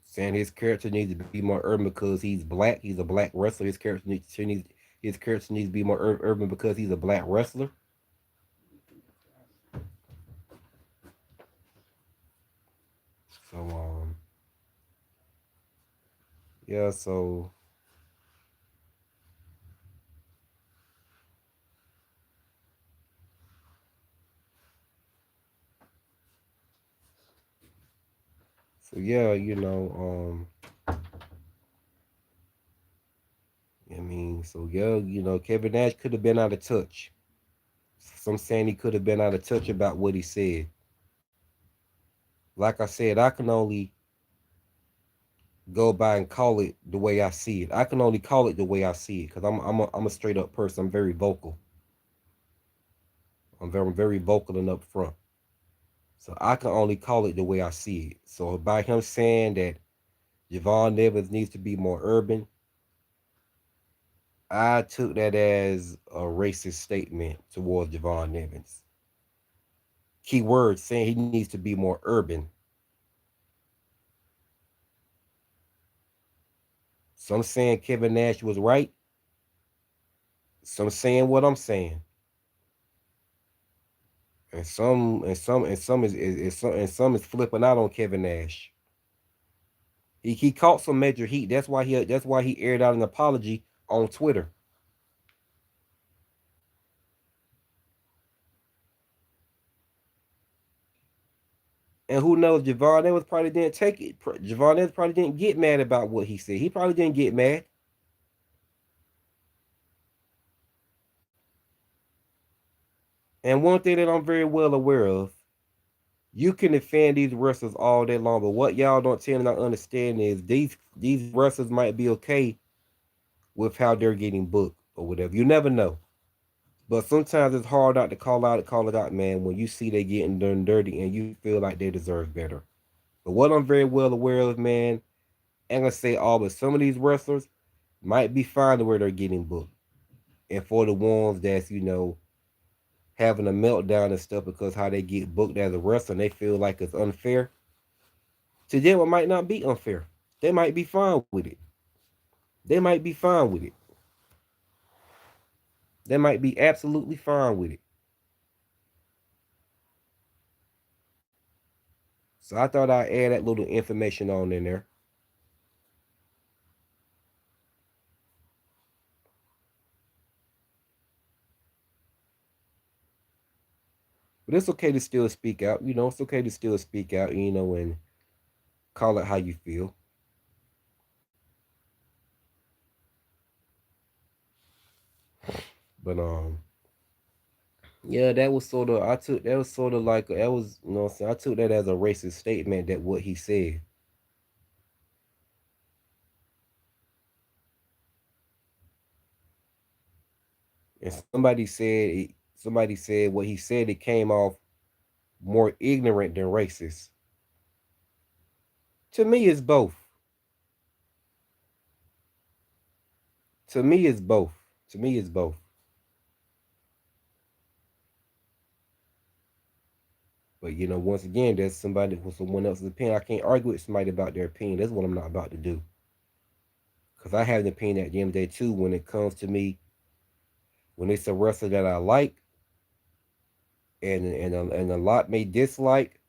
Saying his character needs to be more urban because he's black. He's a black wrestler. His character needs to be more urban because he's a black wrestler. So yeah, so yeah, I mean, so yeah, Kevin Nash could have been out of touch. Some saying he could have been out of touch about what he said. Like I said, I can only go by and call it the way I see it. I can only call it the way I see it because I'm a straight up person. I'm very vocal. I'm very vocal and upfront. So I can only call it the way I see it. So by him saying that Javon Nevins needs to be more urban, I took that as a racist statement towards Javon Nevins. Key word saying he needs to be more urban. Some saying Kevin Nash was right. Some saying what I'm saying. And some is flipping out on Kevin Nash. He caught some major heat. That's why he aired out an apology on Twitter. And who knows, Javon Evans probably didn't take it. Javon Evans probably didn't get mad about what he said. He probably didn't get mad. And one thing that I'm very well aware of, you can defend these wrestlers all day long, but what y'all don't tend to not understand is these wrestlers might be okay with how they're getting booked or whatever. You never know. But sometimes it's hard not to call it out, man, when you see they getting done dirty and you feel like they deserve better. But what I'm very well aware of, man, I'm gonna say all, but some of these wrestlers might be fine to where they're getting booked. And for the ones that's, having a meltdown and stuff because how they get booked as a wrestler and they feel like it's unfair, to them it might not be unfair. They might be fine with it. They might be fine with it. They might be absolutely fine with it. So I thought I'd add that little information on in there. But it's okay to still speak out. It's okay to still speak out, and call it how you feel. But yeah, that was sort of I took that was sort of like that was what I'm saying, I took that as a racist statement that what he said. And somebody said what he said it came off more ignorant than racist. To me it's both. To me it's both. To me it's both. But once again, that's somebody with someone else's opinion. I can't argue with somebody about their opinion. That's what I'm not about to do. Because I have an opinion at the end of the day too when it comes to me, when it's a wrestler that I like and a lot may dislike,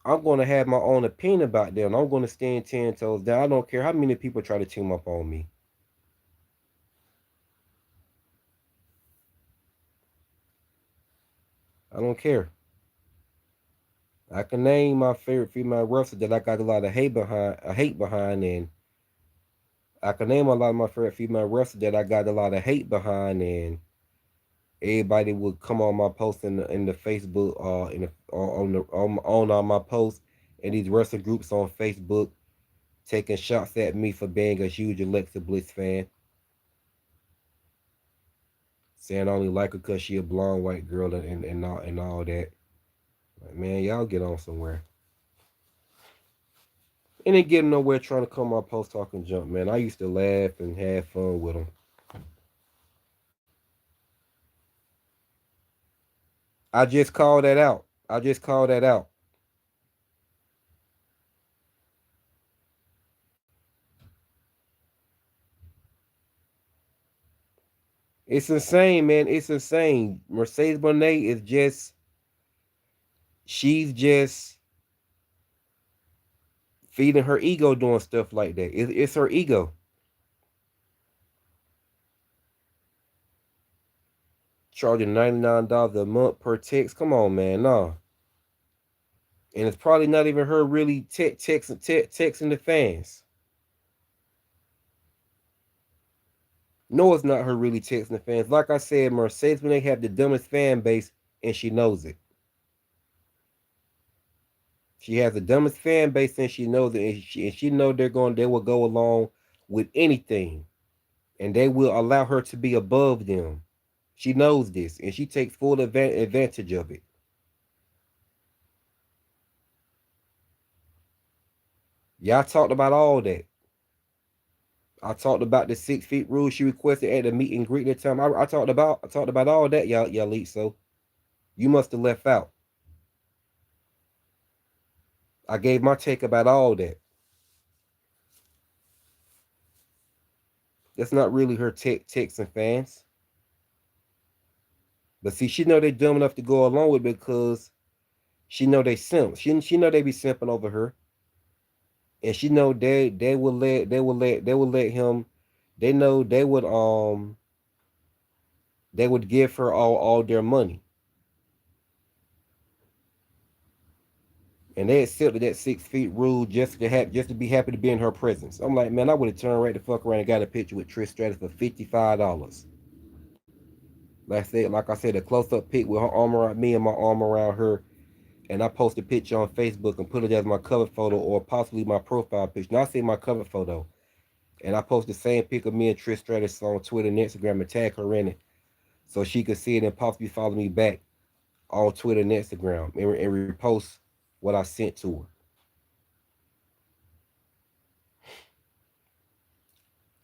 I'm going to have my own opinion about them. I'm going to stand 10 toes down. I don't care how many people try to team up on me. I don't care. I can name my favorite female wrestler that I got a lot of hate behind, and I can name a lot of my favorite female wrestlers that I got a lot of hate behind, and everybody would come on my post in the Facebook, in the on my posts in these wrestling groups on Facebook, taking shots at me for being a huge Alexa Bliss fan, saying I only like her because she a blonde white girl and all that. Like, man, y'all get on somewhere. And ain't getting nowhere trying to come on my post talking junk, man. I used to laugh and have fun with them. I just called that out. I just called that out. It's insane, man. It's insane. Mercedes Monet is just, she's just feeding her ego doing stuff like that. It's her ego. Charging $99 a month per text. Come on, man. No. And it's probably not even her really texting the fans. No, it's not her really texting the fans. Like I said, Mercedes Monet have the dumbest fan base, and she knows it. She has the dumbest fan base, and she knows it. And she know they will go along with anything, and they will allow her to be above them. She knows this, and she takes full advantage of it. Y'all talked about all that. I talked about the 6 feet rule she requested at the meet and greet that time. I talked about all that, y'all leak. So you must have left out. I gave my take about all that. That's not really her texting fans. But see, she know they dumb enough to go along with it because she know they simp. She know they be simping over her, and she know they will let him. They know they would give her all their money, and they accepted that 6 feet rule just to be happy to be in her presence. I'm like, man, I would have turned right the fuck around and got a picture with Trish Stratus for $55. Like I said, a close up pic with her arm around me and my arm around her, and I post a picture on Facebook and put it as my cover photo or possibly my profile picture. Now I say my cover photo, and I post the same pic of me and Trish Stratus on Twitter and Instagram and tag her in it, so she could see it and possibly follow me back on Twitter and Instagram and repost what I sent to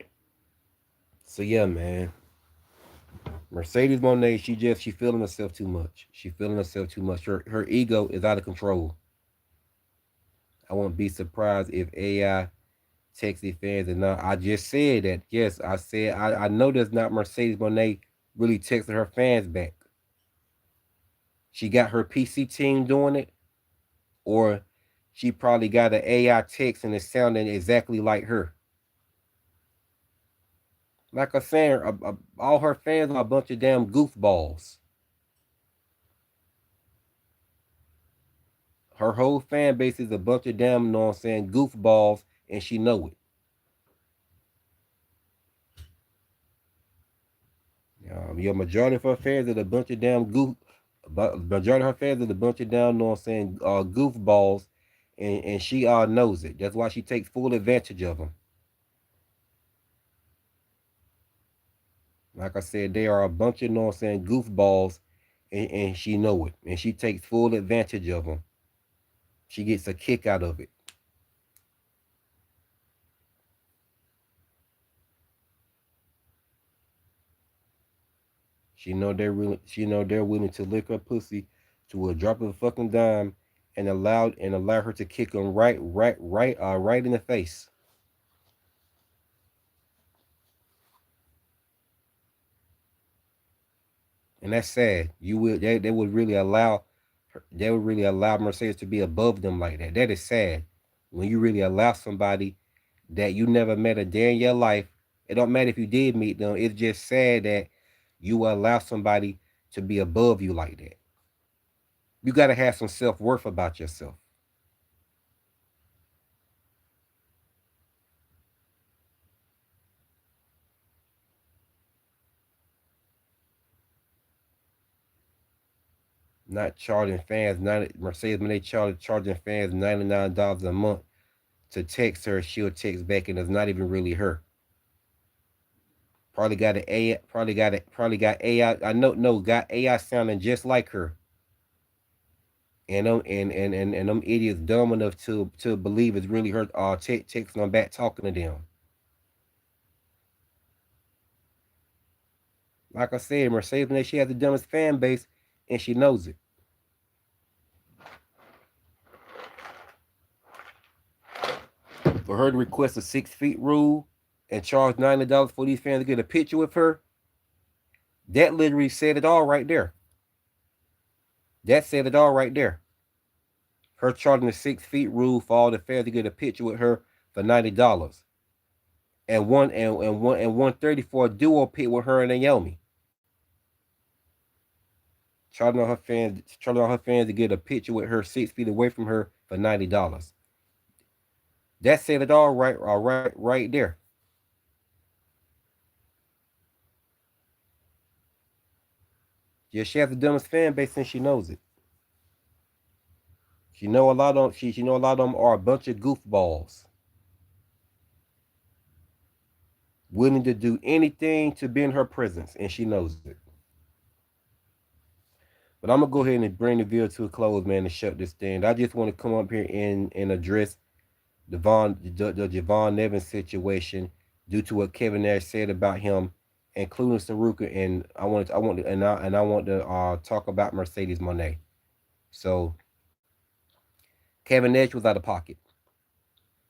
her. So yeah, man. Mercedes Monet, she feeling herself too much. She feeling herself too much. Her ego is out of control. I won't be surprised if AI Texas fans and not. I just said that. Yes, I said I know there's not Mercedes Monet really texting her fans back. She got her PC team doing it, or she probably got an AI text and it's sounding exactly like her. Like I said, all her fans are a bunch of damn goofballs. Her whole fan base is a bunch of damn, you know what I'm saying, goofballs, and she know it. Your majority of her fans are a bunch of damn but majority of her fans are a bunch of damn, you know what I'm saying, goofballs, and she knows it. That's why she takes full advantage of them. Like I said, they are a bunch of, you know what I'm saying, goofballs, and she know it, and she takes full advantage of them. She gets a kick out of it. She know they're willing to lick her pussy to a drop of a fucking dime, and allow her to kick them right in the face. And that's sad. They would really allow Mercedes to be above them like that. That is sad. When you really allow somebody that you never met a day in your life, it don't matter if you did meet them. It's just sad that you allow somebody to be above you like that. You got to have some self-worth about yourself. Not charging fans, Mercedes when they charging fans $99 a month to text her, she'll text back and it's not even really her. Probably got an AI, probably got AI. I know, no, got AI sounding just like her. And them idiots dumb enough to believe it's really her. Texting them back, talking to them. Like I said, Mercedes, she has the dumbest fan base, and she knows it. For her to request a 6 feet rule and charge $90 for these fans to get a picture with her, that literally said it all right there. That said it all right there. Her charging the 6 feet rule for all the fans to get a picture with her for $90. And 130 for a duo pic with her and Naomi. Charging all her fans to get a picture with her 6 feet away from her for $90. That said it all right there. Yeah, she has the dumbest fan base and she knows it. She know a lot of them are a bunch of goofballs, willing to do anything to be in her presence, and she knows it. But I'm gonna go ahead and bring the video to a close, man, and shut this thing. I just want to come up here and address the Javon Nevins situation due to what Kevin Nash said about him, including Saruka, and I want to talk about Mercedes Monet. So Kevin Nash was out of pocket.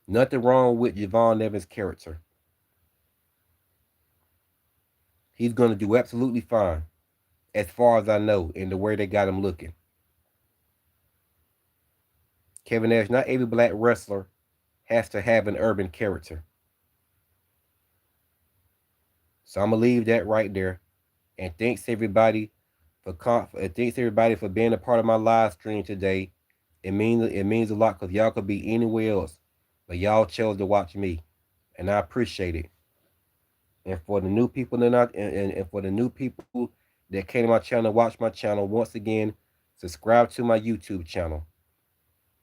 Nothing wrong with Javon Nevins' character. He's gonna do absolutely fine, as far as I know, in the way they got him looking. Kevin Nash, not every black wrestler has to have an urban character. So I'm gonna leave that right there. And thanks everybody for being a part of my live stream today. It means a lot because y'all could be anywhere else, but y'all chose to watch me, and I appreciate it. And for the new people and for the new people that came to my channel, watch my channel once again, subscribe to my YouTube channel.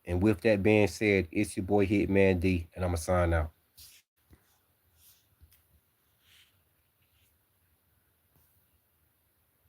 And with that being said, it's your boy Hitman D, and I'm gonna sign out.